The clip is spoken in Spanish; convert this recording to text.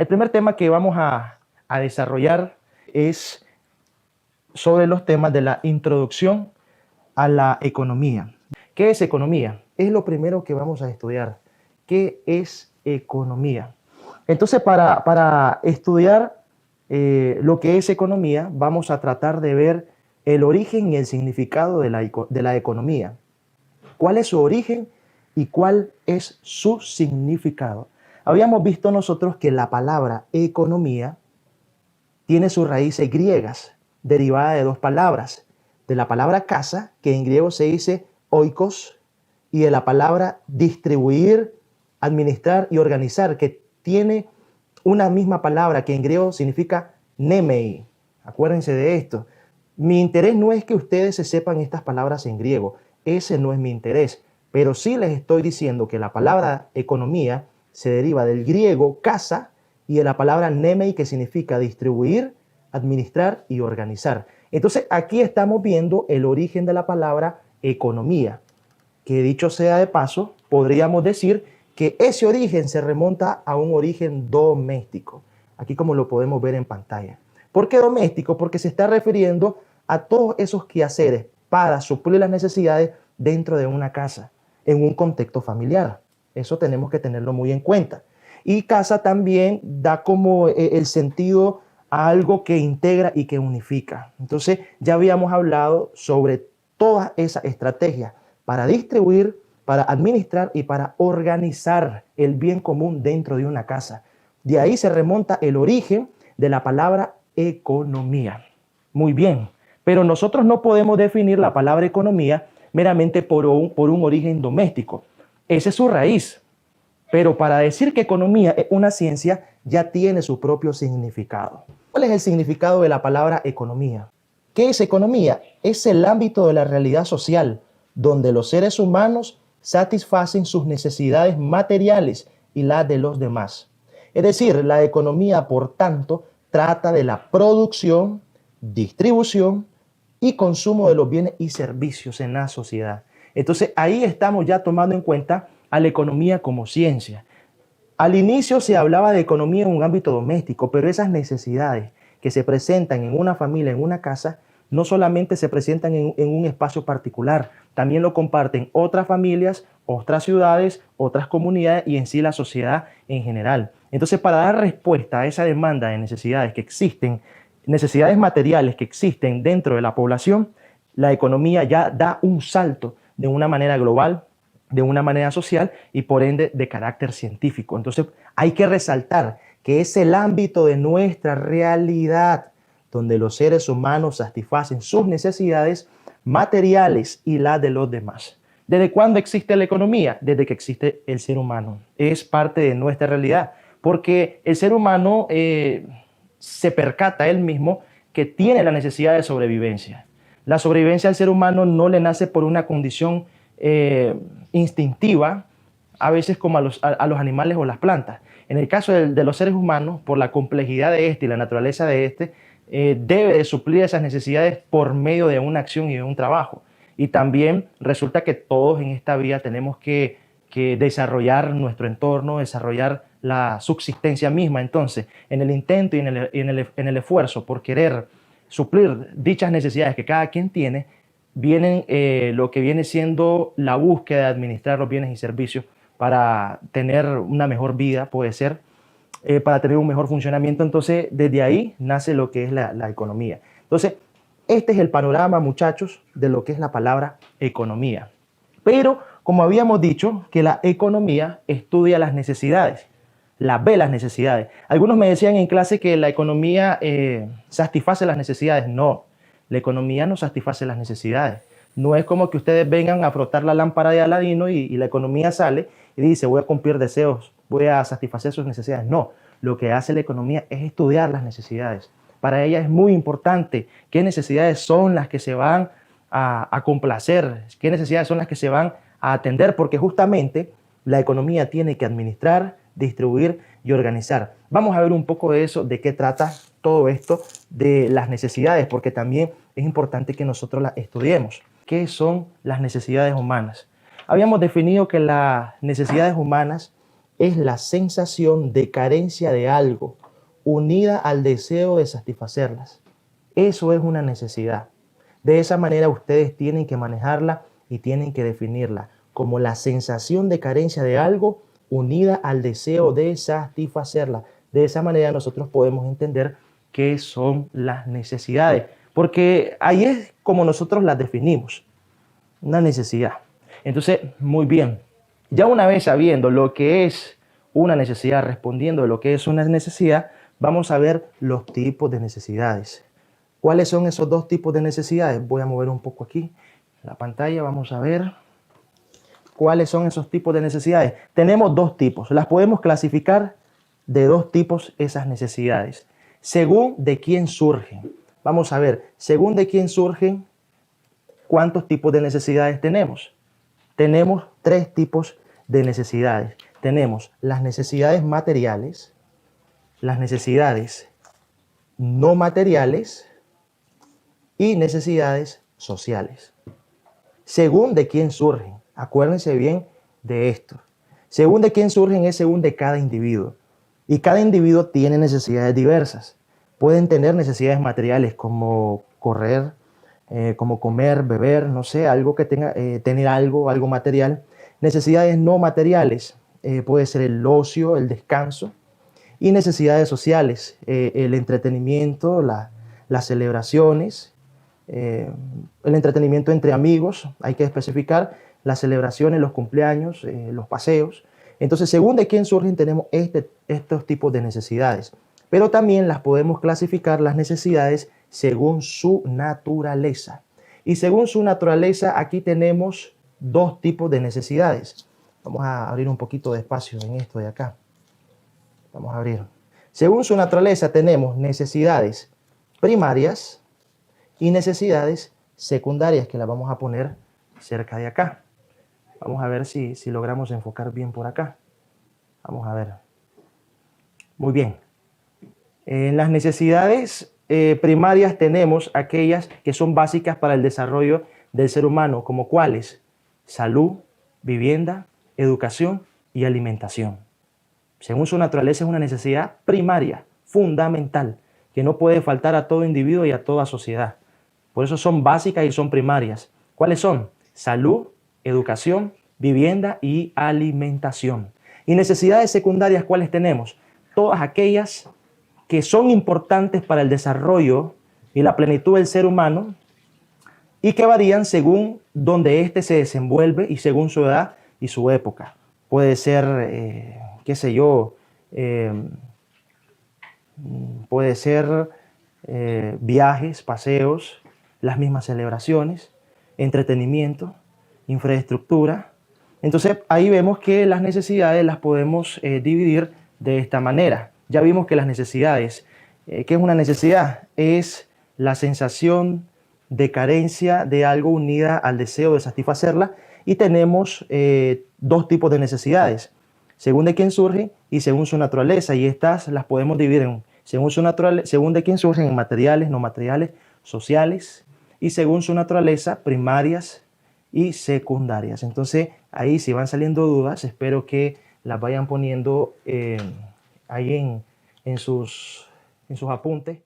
El primer tema que vamos a desarrollar es sobre los temas de la introducción a la economía. ¿Qué es economía? Es lo primero que vamos a estudiar. ¿Qué es economía? Entonces, para estudiar lo que es economía, vamos a tratar de ver el origen y el significado de la economía. ¿Cuál es su origen y cuál es su significado? Habíamos visto nosotros que la palabra economía tiene sus raíces griegas, derivada de dos palabras. De la palabra casa, que en griego se dice oikos, y de la palabra distribuir, administrar y organizar, que tiene una misma palabra que en griego significa nemei. Acuérdense de esto. Mi interés no es que ustedes se sepan estas palabras en griego. Ese no es mi interés. Pero sí les estoy diciendo que la palabra economía se deriva del griego casa y de la palabra nemei, que significa distribuir, administrar y organizar. Entonces aquí estamos viendo el origen de la palabra economía, que dicho sea de paso, podríamos decir que ese origen se remonta a un origen doméstico, aquí como lo podemos ver en pantalla. ¿Por qué doméstico? Porque se está refiriendo a todos esos quehaceres para suplir las necesidades dentro de una casa, en un contexto familiar. Eso tenemos que tenerlo muy en cuenta. Y casa también da como el sentido a algo que integra y que unifica. Entonces ya habíamos hablado sobre todas esas estrategias para distribuir, para administrar y para organizar el bien común dentro de una casa. De ahí se remonta el origen de la palabra economía. Muy bien, pero nosotros no podemos definir la palabra economía meramente por un origen doméstico. Esa es su raíz. Pero para decir que economía es una ciencia, ya tiene su propio significado. ¿Cuál es el significado de la palabra economía? ¿Qué es economía? Es el ámbito de la realidad social, donde los seres humanos satisfacen sus necesidades materiales y las de los demás. Es decir, la economía, por tanto, trata de la producción, distribución y consumo de los bienes y servicios en la sociedad. Entonces, ahí estamos ya tomando en cuenta a la economía como ciencia. Al inicio se hablaba de economía en un ámbito doméstico, pero esas necesidades que se presentan en una familia, en una casa, no solamente se presentan en un espacio particular, también lo comparten otras familias, otras ciudades, otras comunidades y en sí la sociedad en general. Entonces, para dar respuesta a esa demanda de necesidades que existen, necesidades materiales que existen dentro de la población, la economía ya da un salto de una manera global, de una manera social y por ende de carácter científico. Entonces hay que resaltar que es el ámbito de nuestra realidad donde los seres humanos satisfacen sus necesidades materiales y las de los demás. ¿Desde cuándo existe la economía? Desde que existe el ser humano. Es parte de nuestra realidad, porque el ser humano se percata él mismo que tiene la necesidad de sobrevivencia. La sobrevivencia al ser humano no le nace por una condición instintiva, a veces como a los animales o las plantas. En el caso de los seres humanos, por la complejidad de este y la naturaleza de este, debe de suplir esas necesidades por medio de una acción y de un trabajo. Y también resulta que todos en esta vida tenemos que desarrollar nuestro entorno, desarrollar la subsistencia misma. Entonces, en el intento y en el esfuerzo por querer suplir dichas necesidades que cada quien tiene, vienen lo que viene siendo la búsqueda de administrar los bienes y servicios para tener una mejor vida, puede ser, para tener un mejor funcionamiento. Entonces, desde ahí nace lo que es la economía. Entonces, este es el panorama, muchachos, de lo que es la palabra economía. Pero, como habíamos dicho, que la economía estudia las necesidades, ve las necesidades. Algunos me decían en clase que la economía satisface las necesidades. No, la economía no satisface las necesidades. No es como que ustedes vengan a frotar la lámpara de Aladino y la economía sale y dice voy a cumplir deseos, voy a satisfacer sus necesidades. No, lo que hace la economía es estudiar las necesidades. Para ella es muy importante qué necesidades son las que se van a complacer, qué necesidades son las que se van a atender, porque justamente la economía tiene que administrar, distribuir y organizar. Vamos a ver un poco de eso, de qué trata todo esto de las necesidades, porque también es importante que nosotros las estudiemos. ¿Qué son las necesidades humanas? Habíamos definido que las necesidades humanas es la sensación de carencia de algo unida al deseo de satisfacerlas. Eso es una necesidad. De esa manera ustedes tienen que manejarla y tienen que definirla como la sensación de carencia de algo unida al deseo de satisfacerla. De esa manera nosotros podemos entender qué son las necesidades, porque ahí es como nosotros las definimos, una necesidad. Entonces, muy bien, ya una vez sabiendo lo que es una necesidad, respondiendo a lo que es una necesidad, vamos a ver los tipos de necesidades. ¿Cuáles son esos dos tipos de necesidades? Voy a mover un poco aquí la pantalla, vamos a ver cuáles son esos tipos de necesidades. Tenemos dos tipos, las podemos clasificar de dos tipos esas necesidades, según de quién surgen. Vamos a ver, según de quién surgen, ¿cuántos tipos de necesidades tenemos? Tenemos tres tipos de necesidades. Tenemos las necesidades materiales, las necesidades no materiales y necesidades sociales. Según de quién surgen. Acuérdense bien de esto. Según de quién surgen es según de cada individuo. Y cada individuo tiene necesidades diversas. Pueden tener necesidades materiales como correr, como comer, beber, no sé, algo que tenga, tener algo material. Necesidades no materiales, puede ser el ocio, el descanso. Y necesidades sociales, el entretenimiento, las celebraciones, el entretenimiento entre amigos, hay que especificar, las celebraciones, los cumpleaños, los paseos. Entonces, según de quién surgen, tenemos estos tipos de necesidades. Pero también las podemos clasificar las necesidades según su naturaleza. Y según su naturaleza, aquí tenemos dos tipos de necesidades. Vamos a abrir un poquito de espacio en esto de acá. Vamos a abrir. Según su naturaleza tenemos necesidades primarias y necesidades secundarias, que las vamos a poner cerca de acá. Vamos a ver si logramos enfocar bien por acá. Vamos a ver. Muy bien. En las necesidades primarias tenemos aquellas que son básicas para el desarrollo del ser humano, como cuáles: salud, vivienda, educación y alimentación. Según su naturaleza es una necesidad primaria, fundamental, que no puede faltar a todo individuo y a toda sociedad. Por eso son básicas y son primarias. ¿Cuáles son? Salud, educación, vivienda y alimentación. Y necesidades secundarias, ¿cuáles tenemos? Todas aquellas que son importantes para el desarrollo y la plenitud del ser humano y que varían según donde éste se desenvuelve y según su edad y su época. Puede ser, qué sé yo, puede ser viajes, paseos, las mismas celebraciones, entretenimiento, infraestructura. Entonces ahí vemos que las necesidades las podemos dividir de esta manera. Ya vimos que las necesidades, ¿qué es una necesidad? Es la sensación de carencia de algo unida al deseo de satisfacerla, y tenemos dos tipos de necesidades, según de quién surgen y según su naturaleza, y estas las podemos dividir en según de quién surgen en materiales, no materiales, sociales, y según su naturaleza, primarias y secundarias. Entonces ahí, si van saliendo dudas, espero que las vayan poniendo ahí en sus apuntes.